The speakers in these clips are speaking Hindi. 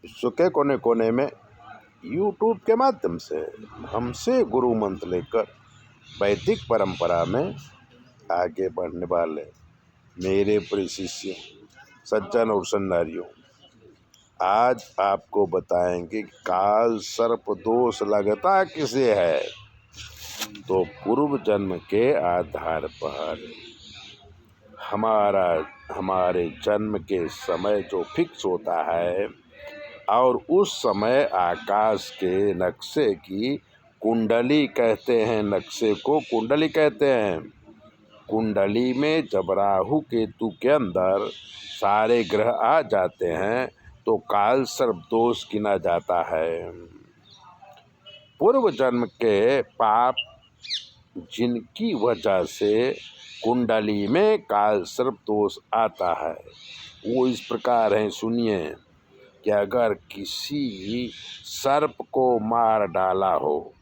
विश्व के कोने कोने में यूट्यूब के माध्यम से हमसे गुरु मंत्र लेकर वैदिक परंपरा में आगे बढ़ने वाले मेरे प्रिय शिष्य सज्जन और सन्नारियों, आज आपको बताएंगे काल सर्प दोष लगता किसे है। तो पूर्व जन्म के आधार पर हमारे जन्म के समय जो फिक्स होता है और उस समय आकाश के नक्शे की कुंडली कहते हैं, नक्शे को कुंडली कहते हैं। कुंडली में जब राहु केतु के अंदर सारे ग्रह आ जाते हैं तो काल सर्प दोष गिना जाता है। पूर्व जन्म के पाप जिनकी वजह से कुंडली में काल सर्प दोष आता है वो इस प्रकार है, सुनिए कि अगर किसी सर्प को मार डाला हो,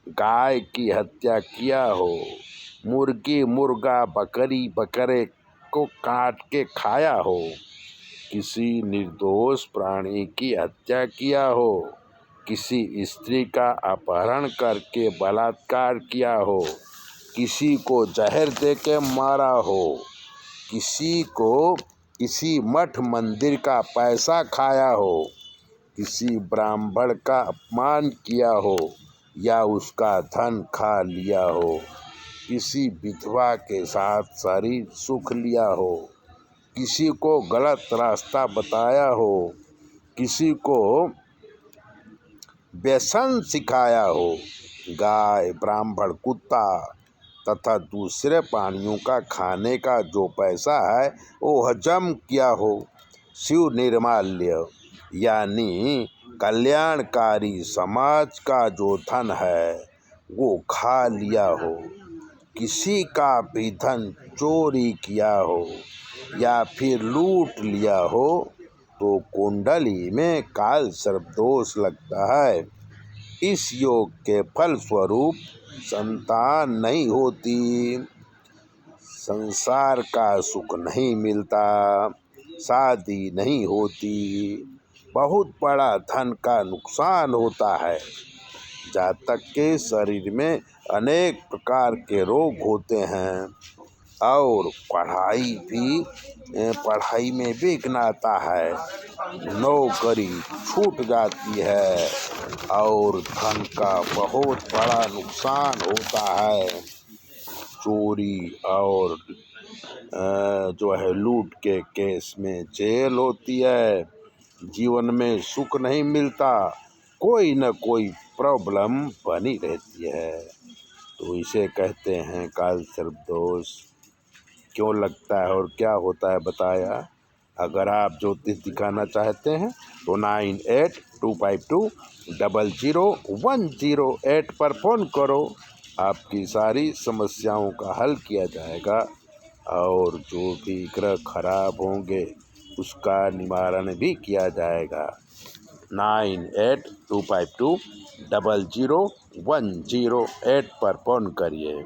गाय की हत्या किया हो, मुर्गी मुर्गा बकरी बकरे को काट के खाया हो, किसी निर्दोष प्राणी की हत्या किया हो, किसी स्त्री का अपहरण करके बलात्कार किया हो, किसी को जहर दे के मारा हो, किसी को किसी मठ मंदिर का पैसा खाया हो, किसी ब्राह्मण का अपमान किया हो या उसका धन खा लिया हो, किसी विधवा के साथ शरीर सुख लिया हो, किसी को गलत रास्ता बताया हो, किसी को व्यसन सिखाया हो, गाय ब्राह्मण कुत्ता तथा दूसरे प्राणियों का खाने का जो पैसा है वो हजम किया हो, शिव निर्माल्य यानी कल्याणकारी समाज का जो धन है वो खा लिया हो, किसी का भी धन चोरी किया हो या फिर लूट लिया हो तो कुंडली में काल सर्प दोष लगता है। इस योग के फल स्वरूप संतान नहीं होती, संसार का सुख नहीं मिलता, शादी नहीं होती, बहुत बड़ा धन का नुकसान होता है, जातक के शरीर में अनेक प्रकार के रोग होते हैं और पढ़ाई में विघ्न आता है, नौकरी छूट जाती है और धन का बहुत बड़ा नुकसान होता है, चोरी और जो है लूट के केस में जेल होती है, जीवन में सुख नहीं मिलता, कोई न कोई प्रॉब्लम बनी रहती है। तो इसे कहते हैं काल सर्प दोष। क्यों लगता है और क्या होता है बताया। अगर आप ज्योतिष दिखाना चाहते हैं तो 9825200108 पर फ़ोन करो, आपकी सारी समस्याओं का हल किया जाएगा और जो भी ग्रह खराब होंगे उसका निवारण भी किया जाएगा। 9825200108 पर फ़ोन करिए।